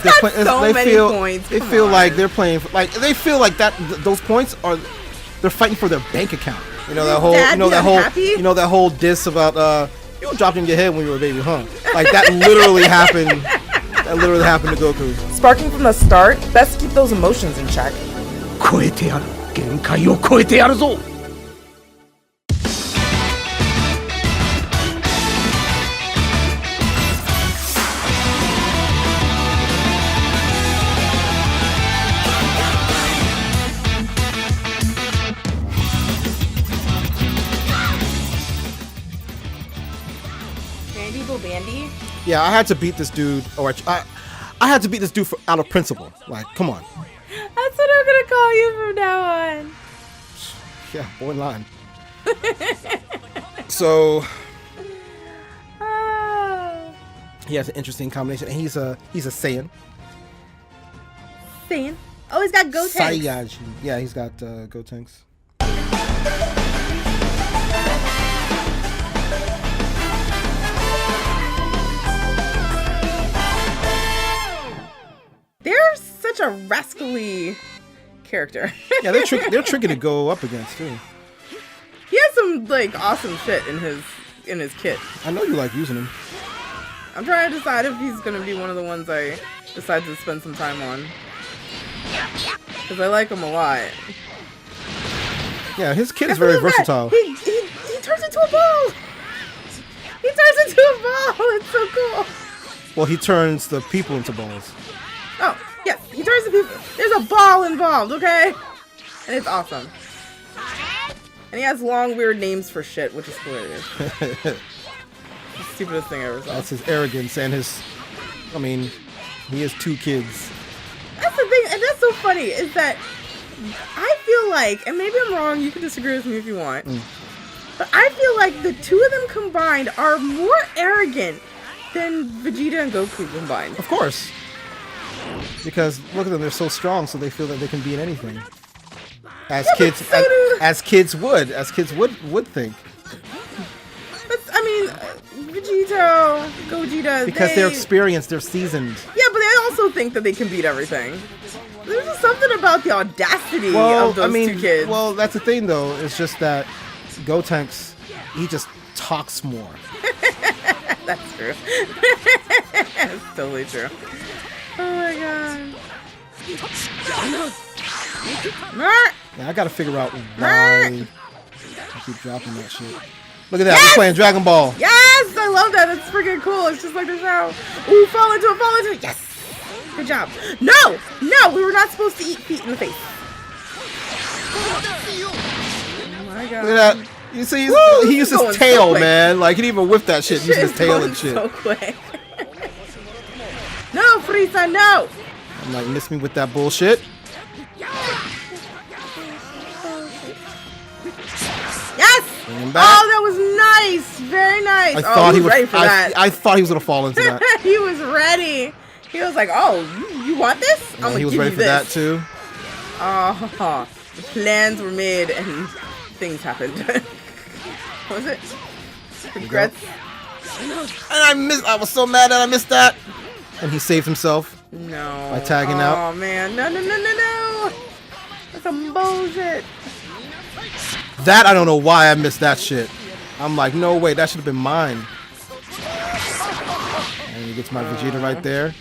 like they're playing. So many points. They feel like they're playing. Like they feel like that. Those points are. They're fighting for their bank account. You know that whole. You know that whole diss about you don't drop in your head when you were a baby, huh? Like that literally happened. That literally happened to Goku. Sparking from the start. Best keep those emotions in check. 超えてやる。限界を超えてやるぞ。Bandy? Yeah, I had to beat this dude, or I had to beat this dude out of principle. Like, come on. That's what I'm gonna call you from now on. Yeah, borderline. So he has an interesting combination, and he's a Saiyan. Saiyan? Oh, he's got Gotenks. Saiyajin. Yeah, he's got Gotenks. They're such a rascally character. Yeah, they're tricky to go up against too. He has some like awesome shit in his kit. I know you like using him. I'm trying to decide if he's gonna be one of the ones I decide to spend some time on, because I like him a lot. Yeah, his kit is very versatile. He turns into a ball. He turns into a ball. It's so cool. Well, he turns the people into balls. Oh, yes, he turns the people. There's a ball involved, okay? And it's awesome. And he has long, weird names for shit, which is hilarious. The stupidest thing I ever saw. That's his arrogance and his... I mean, he has 2 kids. That's the thing, and that's so funny, is that I feel like, and maybe I'm wrong, you can disagree with me if you want, but I feel like the 2 of them combined are more arrogant than Vegeta and Goku combined. Of course. Because look at them, they're so strong, so they feel that they can beat anything. As kids, as kids would think. But I mean, Vegeta, Gogeta, because they're experienced, they're seasoned. Yeah, but they also think that they can beat everything. There's just something about the audacity of those 2 kids. Well, that's the thing, though. It's just that Gotenks, he just talks more. That's true. That's totally true. Oh my god. Yeah, I gotta figure out why I keep dropping that shit. Look at that, we're playing Dragon Ball. Yes, I love that. That's freaking cool. It's just like the show. Ooh, fall into it. Yes. Good job. No, we were not supposed to eat feet in the face. Oh my god. Look at that. You see, he used his tail, man. Like, he didn't even whip that shit. He used his tail and shit. So quick. No, Frieza, no! I'm like, miss me with that bullshit. Yes! Oh, that was nice. Very nice. I thought he was ready for that. I thought he was gonna fall into that. He was ready. He was like, "Oh, you want this? Yeah, he was ready for that too. Oh, the plans were made and things happened. What was it? Regrets. And I was so mad that I missed that. And he saved himself. No. By tagging out. Oh man, no! That's some bullshit. That I don't know why I missed that shit. I'm like, no way, that should have been mine. And he gets my Vegeta right there.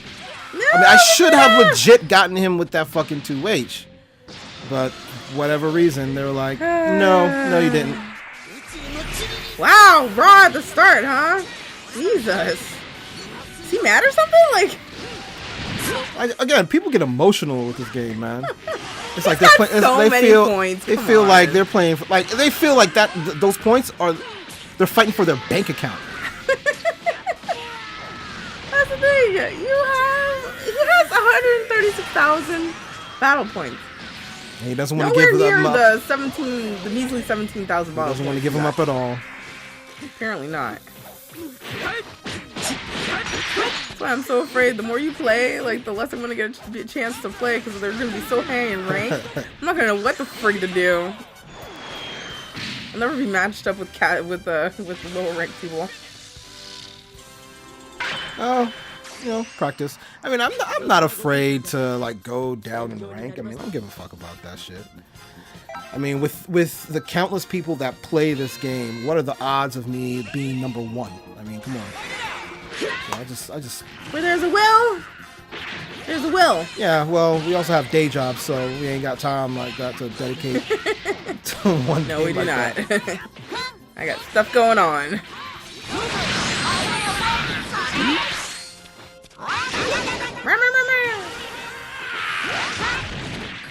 No, I mean, I should have legit gotten him with that fucking 2H. But whatever reason, they were like, no, you didn't. Wow, raw at the start, huh? Jesus. Is he mad or something? Like, again, people get emotional with this game, man. It's like they're playing. They feel like they're playing. They feel like that. Those points are. They're fighting for their bank account. That's the thing. He has 136,000 battle points. And he doesn't want to give them up. The measly 17,000 battle points. Doesn't want to give them up at all. Apparently not. That's why I'm so afraid the more you play, like, the less I'm going to get a chance to play, because they're going to be so high in rank. I'm not going to know what the frig to do. I'll never be matched up with the lower ranked people. Oh, practice. I mean, I'm not afraid to like go down in rank. I mean, I don't give a fuck about that shit. I mean, with the countless people that play this game, what are the odds of me being #1? I mean, come on. So I just. Where there's a will, there's a will. Yeah, well, we also have day jobs, so we ain't got time like that to dedicate to one. No, we do like not. That. I got stuff going on.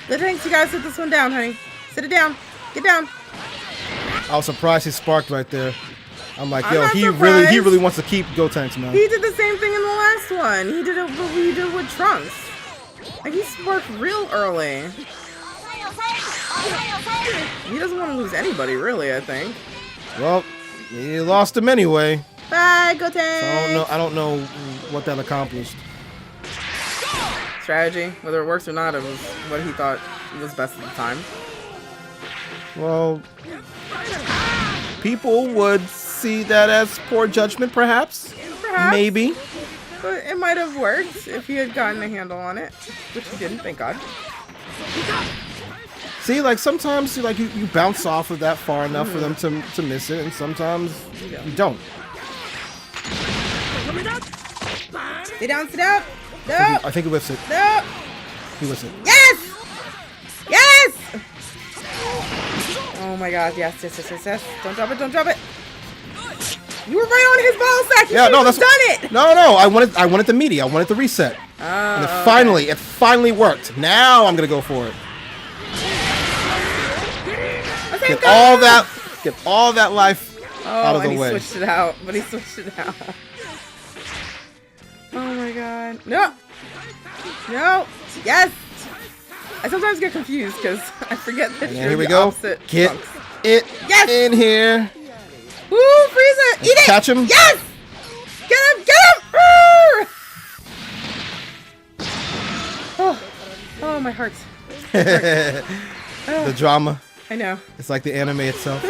The tanks, you gotta sit this one down, honey. Sit it down. Get down. I was surprised he sparked right there. I'm like, yo, not he surprised. really wants to keep Gotenks, man. He did the same thing in the last one. He did it what we did with Trunks. Like, he sparked real early. He doesn't want to lose anybody, really, I think. Well, he lost him anyway. Bye, Gotenks. So I don't know what that accomplished. Strategy, whether it works or not, it was what he thought was best at the time. Well, people would see that as poor judgment, perhaps. Maybe. But it might have worked if he had gotten a handle on it, which he didn't, thank God. See, like sometimes you bounce off of that far enough for them to miss it, and sometimes you don't. Sit down, sit up. No. I think he whiffs it. No. He whiffs it. Yes! Yes! Oh my God, yes. Don't drop it, don't drop it. You were right on his ball sack. You that's done it. No, I wanted the meaty. I wanted the reset. And it finally worked. Now I'm gonna go for it. Get all that life out of the way. He switched it out, but he switched it out. Oh my God. No. No. Yes. I sometimes get confused because I forget that you're the opposite. Get it in here. Woo, Frieza! Eat it! Catch him. Yes! Get him! Get him! Oh, my heart. The drama. I know. It's like the anime itself.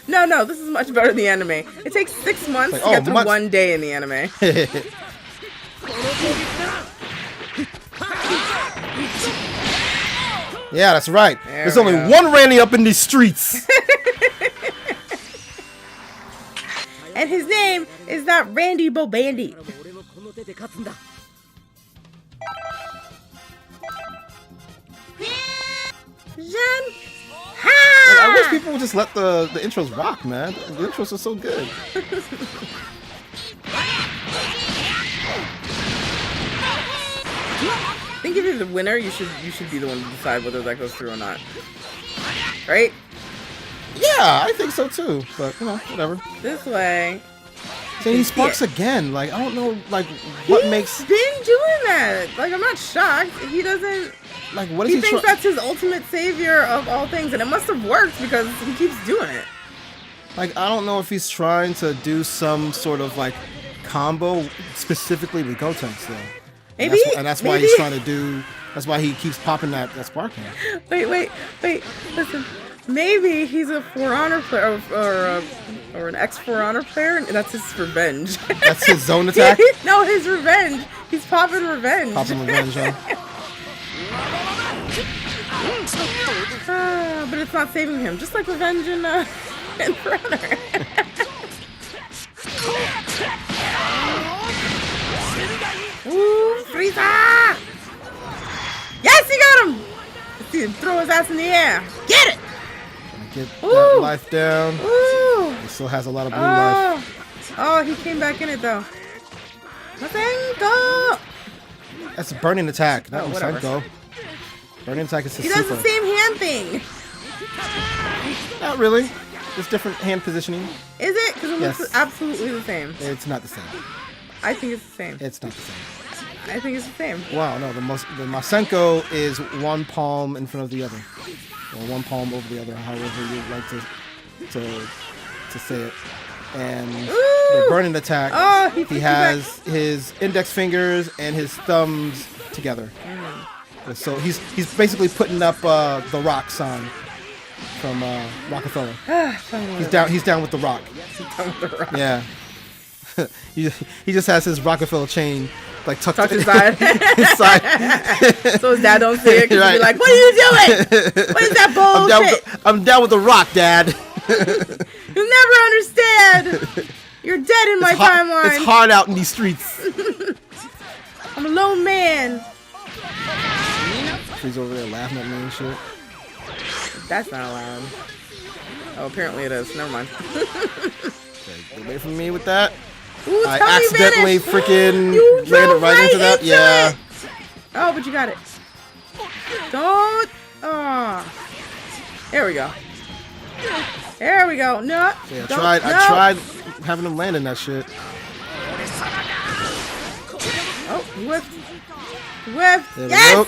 No, this is much better than the anime. It takes 6 months to get through 1 day in the anime. Yeah, that's right. There's only one Randy up in these streets. And his name is not Randy Bobandy. I wish people would just let the intros rock, man. The intros are so good. I think if you're the winner, you should be the one to decide whether that goes through or not. Right? Yeah, I think so too. But whatever. This way. So he sparks again. Like I don't know, like what makes. He's been doing that. Like I'm not shocked. He doesn't. Like what is he thinks that's his ultimate savior of all things, and it must have worked because he keeps doing it. Like I don't know if he's trying to do some sort of like combo specifically with Gotenks though. Maybe. And that's why he's trying to do. That's why he keeps popping that spark hand. Wait. Listen. Maybe he's a For Honor player or an ex-For Honor player, and that's his revenge. That's his zone attack? No, his revenge. He's popping revenge. Popping revenge, huh? But it's not saving him, just like revenge in For Honor. Ooh, Frieza! Yes, he got him! Let's see him throw his ass in the air. Get it! Get that life down. Ooh. He still has a lot of blue life. Oh, he came back in it though. Masenko! That's a burning attack, not whatever. Masenko. Burning attack is his He does super. the same hand thing. Not really. It's different hand positioning. Is it? Because it looks absolutely the same. It's not the same. I think it's the same. It's not the same. I think it's the same. Wow, no, the Masenko is one palm in front of the other. Or one palm over the other, however you'd like to say it. And the burning attack, he has his index fingers and his thumbs together. So he's basically putting up the Rock sign from Rockefeller. He's down with the Rock. He's down with the Rock. Yeah. he just has his Rockefeller chain like tucked inside. inside. So his dad don't see it because he'll be like, "What are you doing? What is that bullshit? I'm down with the rock, Dad." You'll never understand. You're dead in my timeline. It's hard out in these streets. I'm a lone man. He's over there laughing at me and shit. That's not allowed. Oh, apparently it is. Never mind. Get away from me with that. Ooh, I accidentally freaking landed right into that. Yeah. Oh, but you got it. Don't. Oh. There we go. There we go. No. Yeah, I tried having him land in that shit. Oh, whiffed. Whiffed. There we Yes. go.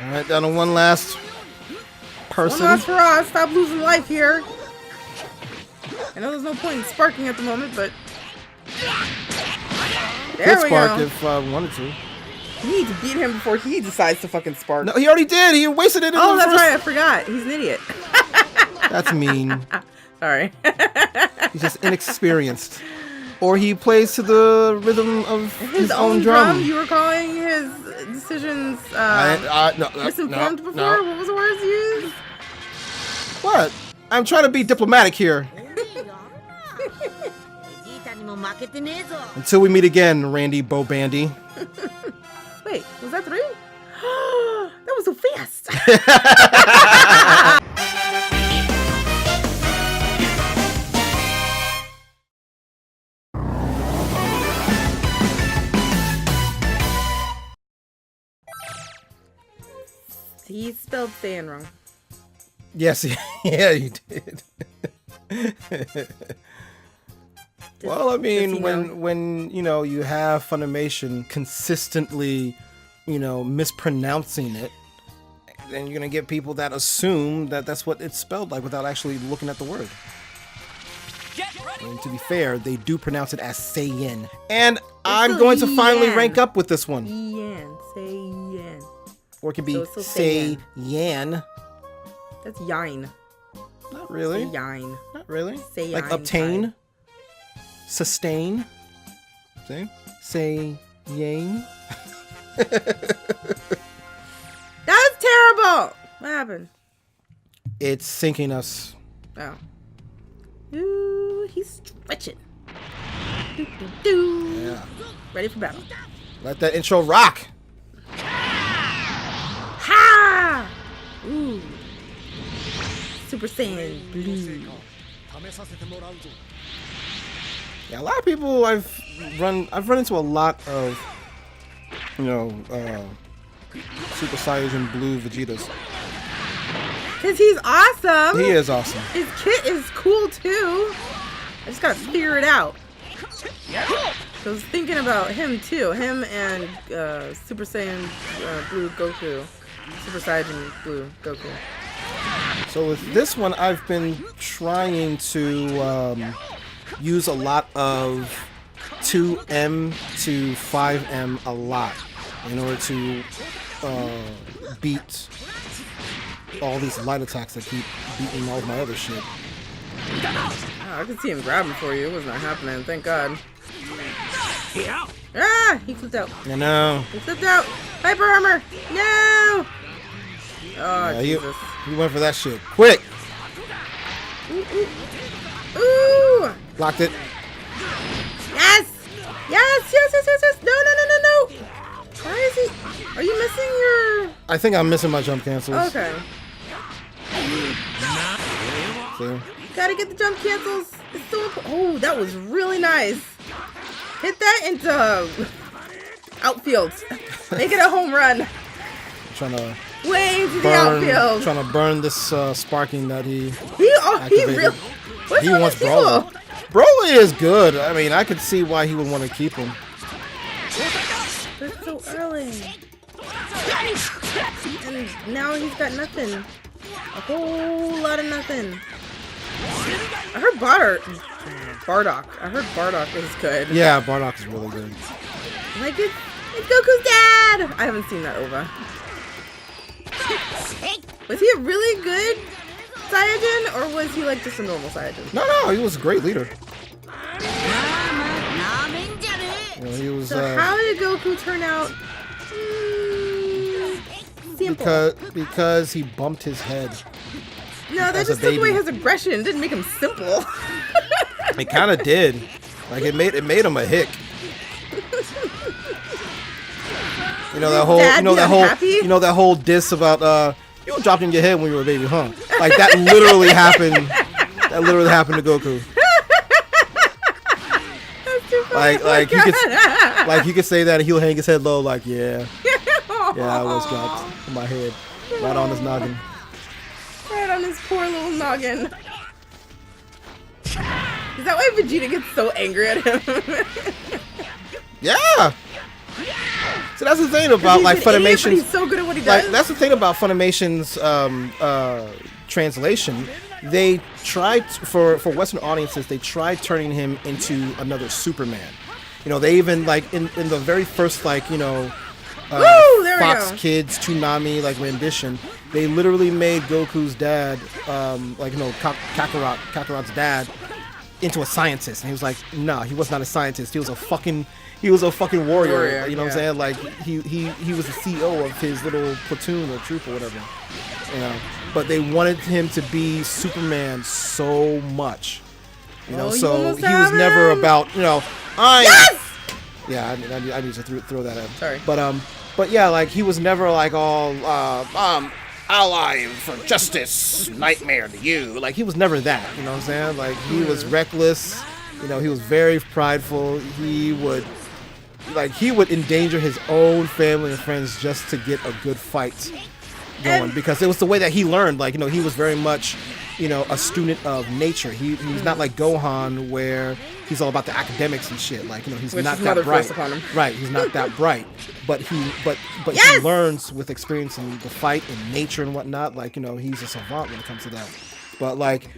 All right, down to one last person. One last hurrah. Stop losing life here. I know there's no point in sparking at the moment, but there we spark go. if I wanted to. You need to beat him before he decides to fucking spark. No, he already did. He wasted it. Oh, that's right. I forgot. He's an idiot. That's mean. Sorry. He's just inexperienced. Or he plays to the rhythm of his own drum. You were calling his decisions misinformed before? No. What was the words used? What? I'm trying to be diplomatic here. Until we meet again, Randy Bobandy. Wait, was that 3? That was so fast. He spelled Stan wrong. Yes, yeah, you did. Well, I mean, when you know you have Funimation consistently, you know, mispronouncing it, then you're gonna get people that assume that that's what it's spelled like without actually looking at the word. And to be fair, they do pronounce it as Saiyan. And I'm going to finally rank up with this one. Saiyan. Or it can be Saiyan. That's yine. Not really. Yine. Not really. Say like obtain. Sustain. See? Say yang. That was terrible. What happened? It's sinking us. Oh. Ooh, he's stretching. Do, do, do. Yeah. Ready for battle. Let that intro rock. Ha! Ooh. Super Saiyan Blue. Yeah, a lot of people I've run into a lot of, you know, Super Saiyan Blue Vegetas. Cause he's awesome. He is awesome. His kit is cool too. I just gotta figure it out. I was thinking about him too. Him and Super Saiyan Blue Goku. Super Saiyan Blue Goku. So with this one, I've been trying to use a lot of 2M to 5M a lot in order to beat all these light attacks that keep beating all of my other shit. Oh, I could see him grabbing for you. It was not happening. Thank God. Ah! He flipped out. I know. He flipped out. Hyper armor. No. Oh, Yeah, Jesus. you went for that shit. Quick! Ooh, ooh. Ooh! Blocked it. Yes! Yes, yes, yes, yes, yes! No, no, no, no, no! Why is he... Are you missing your... I think I'm missing my jump cancels. Okay. See? Gotta get the jump cancels. It's so important. Oh, that was really nice. Hit that into outfield. Make it a home run. Trying to Way into the outfield. Trying to burn this sparking that he He activated. really... What's He with wants these people? Broly. Broly is good. I mean, I could see why he would want to keep him. But it's so early. And now he's got nothing. A whole lot of nothing. I heard Bardock. I heard Bardock is good. Yeah, Bardock is really good. Like it's Goku's dad. I haven't seen that OVA. Was he a really good Saiyajin, or was he like just a normal Saiyajin? No, he was a great leader. He was. So how did Goku turn out? Simple. Because he bumped his head. No, that just took away his aggression. It didn't make him simple. It kind of did. Like it made him a hick. You know that whole diss about you were dropping your head when you were a baby, huh? Like that literally happened. That literally happened to Goku. Like you could say that and he'll hang his head low, like yeah, I was dropped on my head, right on his noggin. Right on his poor little noggin. Is that why Vegeta gets so angry at him? Yeah. So that's the thing about like Funimation. But he's so good at what he does. Like, that's the thing about Funimation's translation. They tried for Western audiences. They tried turning him into another Superman. You know, they even like in the very first like Fox Kids Toonami like rendition. They literally made Goku's dad, Kakarot's dad, into a scientist, and he was like, "Nah, he was not a scientist. He was a fucking warrior." You know what I'm saying? Like he was the CEO of his little platoon or troop or whatever. You know, but they wanted him to be Superman so much. You know, so he was never about Yes! Yeah, I need to throw that out. Sorry, but yeah, like he was never like all ally for justice, nightmare to you. Like he was never that, you know what I'm saying? Like he was reckless, you know, he was very prideful. He would endanger his own family and friends just to get a good fight going, because it was the way that he learned. Like, you know, he was very much, you know, a student of nature. He's not like Gohan, where he's all about the academics and shit. Like, you know, he's not that bright. Right, he's not that bright. But he learns with experience in the fight and nature and whatnot. Like, you know, he's a savant when it comes to that. But like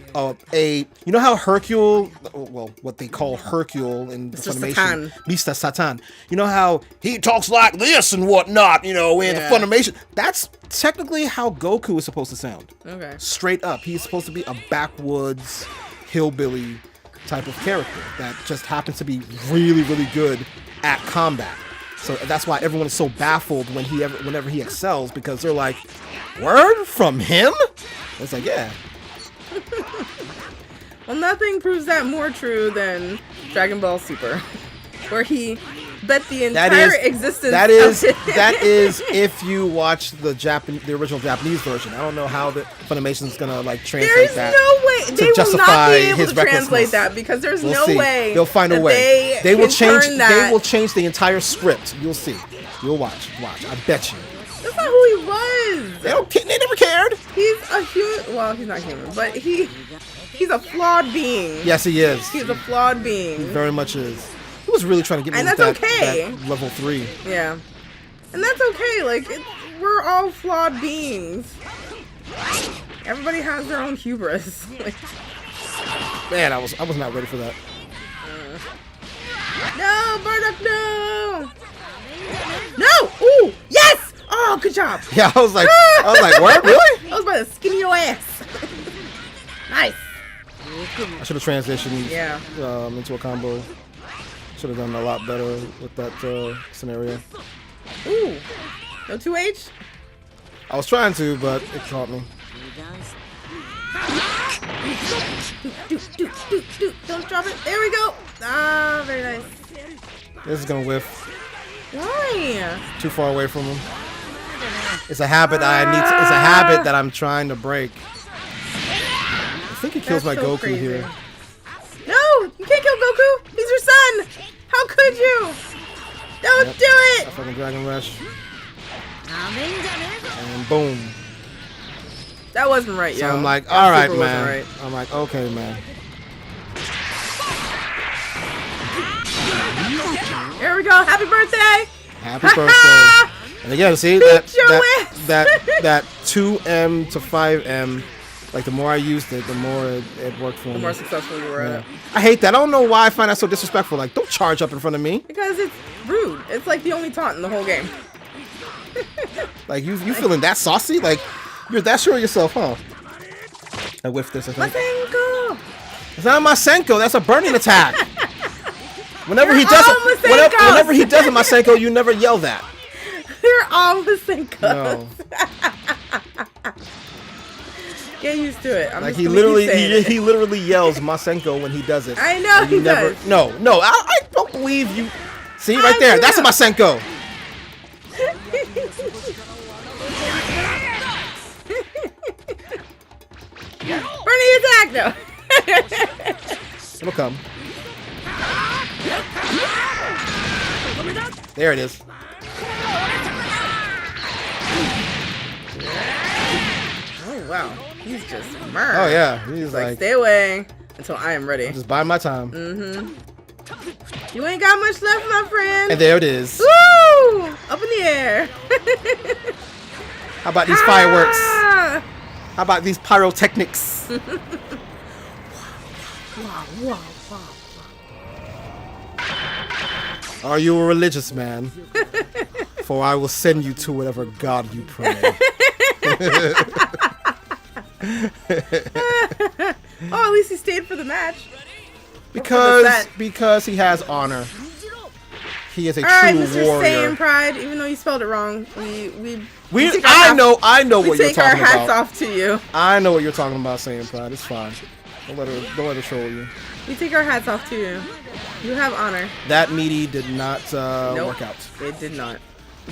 you know how Hercule, well, what they call Hercule in Funimation, Mr. Satan. You know how he talks like this and whatnot, you know, in the Funimation. That's technically how Goku is supposed to sound. Okay. Straight up, he's supposed to be a backwoods hillbilly type of character that just happens to be really, really good at combat. So that's why everyone is so baffled whenever he excels, because they're like, "Word from him?" It's like, yeah. Well, nothing proves that more true than Dragon Ball Super, where he bet the entire existence. That is if you watch the original Japanese version. I don't know how the Funimation is gonna like translate that. There's no way they will not be able to translate that, because there's no way they'll find a way. They will change. They will change the entire script. You'll see. You'll watch. I bet you. That's not who he was. They never cared. He's a human. Well, he's not human, but he's a flawed being. Yes, he is. He's a flawed being. He very much is. He was really trying to get me that level 3. Yeah, and that's okay. Like we're all flawed beings. Everybody has their own hubris. Man, I was not ready for that. No, Bardock, no. No! Ooh! Yes! Oh, good job! Yeah, I was like, what? Really? I was about to skin your ass. Nice. I should have transitioned into a combo. Should have done a lot better with that scenario. Ooh. No 2H? I was trying to, but it caught me. Don't drop it. There we go. Ah, very nice. This is gonna whiff. Why? Too far away from him. It's a habit it's a habit that I'm trying to break. I think he kills my Goku here. No, you can't kill Goku. He's your son. How could you? Don't do it. I fucking Dragon Rush. And boom. That wasn't right, yo. So I'm like, all right, man. Right. I'm like, okay, man. There we go. Happy birthday. Happy birthday. And again, see that 2M to 5M, like the more I used it, the more it worked for me. The more successful you were at it. I hate that. I don't know why I find that so disrespectful. Like, don't charge up in front of me. Because it's rude. It's like the only taunt in the whole game. Like you feeling that saucy? Like you're that sure of yourself, huh? I whiffed this, I think. Masenko! It's not Masenko, that's a burning attack. Whenever he does it, Masenkos. whenever he does a Masenko, you never yell that. They're all Masenkos. No. Get used to it. I'm Like just he gonna keep literally, saying it. he literally yells Masenko when he does it. I know he never, does. No, I don't believe you. See right there, that's a Masenko. Burning attack, no. It'll come. There it is. Oh wow, he's just murder. Oh yeah, he's like stay away until I am ready. just buying my time. You ain't got much left, my friend. And there it is. Woo! Up in the air. How about these fireworks? Ah! How about these pyrotechnics? Wow. Are you a religious man? For I will send you to whatever god you pray. Oh, at least he stayed for the match. Because he has honor. He is a Alright, true Mr. warrior. Saiyan Pride, even though you spelled it wrong, we I know what you're take our talking hats about. off to you. I know what you're talking about, Saiyan Pride. It's fine. Don't let her troll you. We take our hats off to you. You have honor. That meaty did not work out. It did not.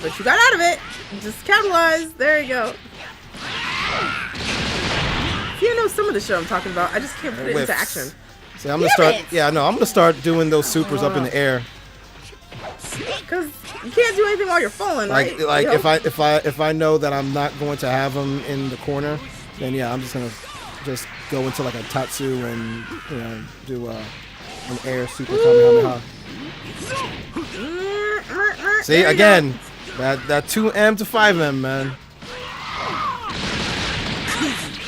But you got out of it. Just capitalize. There you go. See, I know some of the shit I'm talking about. I just can't put it into action. See, I'm gonna start. Yeah, no, I'm gonna start doing those supers up in the air. Because you can't do anything while you're falling, Like right? if I know that I'm not going to have them in the corner, then yeah, I'm just gonna go into like a tatsu and do an air super kamehameha. See again, that 2M to 5M, man.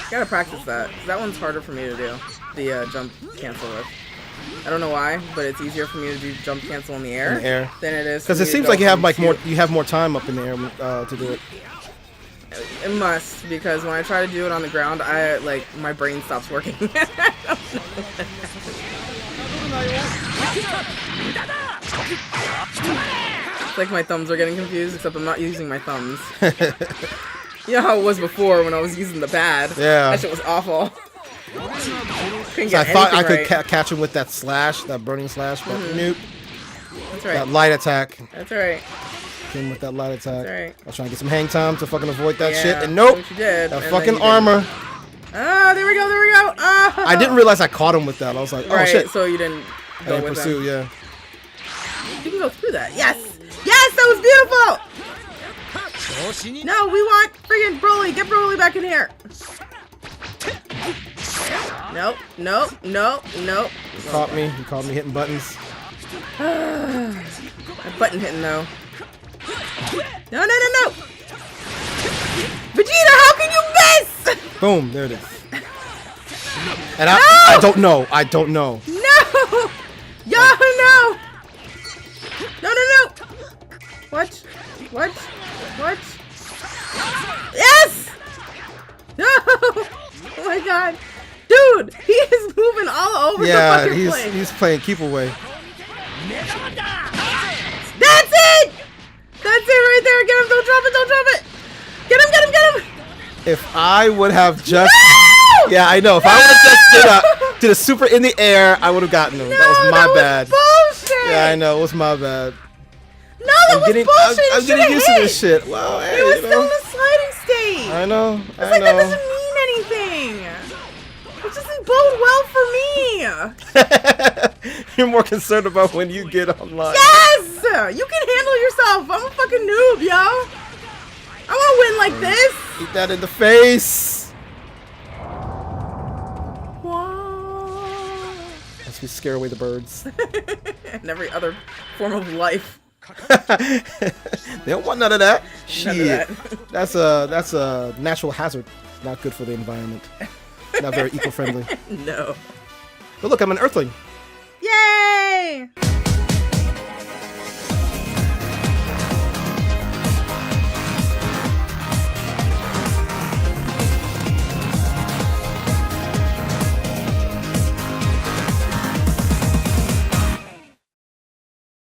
Gotta practice that. 'Cause that one's harder for me to do. The jump cancel with. I don't know why, but it's easier for me to do jump cancel in the air, than it is. Because it seems like you have more time up in the air to do it. It must, because when I try to do it on the ground, my brain stops working. It's like my thumbs are getting confused, except I'm not using my thumbs. You know how it was before when I was using the pad? Yeah. That shit was awful. So I thought I could catch him with that slash, that burning slash, but nope. That's right. That light attack. That's right. Came with that light attack. That's right. I was trying to get some hang time to fucking avoid that shit, and that's nope. what you did, That and fucking then you armor. Ah, there we go, there we go. Ah. I didn't realize I caught him with that. I was like, oh Right, shit. so you didn't go with pursue, him. yeah. You can go through that. Yes! Yes, that was beautiful! No, we want friggin' Broly. Get Broly back in here. Nope, nope, nope, nope. He caught me. He caught me hitting buttons. A button hitting though. No. Vegeta, how can you miss? Boom, there it is. And I don't know. No! Yo, no! No. What? Yes! No! Oh my god. Dude, he is moving all over the fucking place. He's playing keep away. That's it! That's it right there. Get him, don't drop it. Get him. If I would have just... No! Yeah, I know. If I would have just did a super in the air, I would have gotten him. No, that was my bad. Bullshit! Yeah, I know. It was my bad. No, that was bullshit. I'm getting used to this shit. Well, hey, It was still in the sliding stage. I know. That doesn't mean anything. It doesn't bode well for me. You're more concerned about when you get online. Yes! You can handle yourself. I'm a fucking noob, yo. I want to win like this. Eat that in the face. Whoa. As we scare away the birds. And every other form of life. They don't want none of that. None Shit. of That's a natural hazard. Not good for the environment. Not very eco-friendly. No. But look, I'm an Earthling. Yay!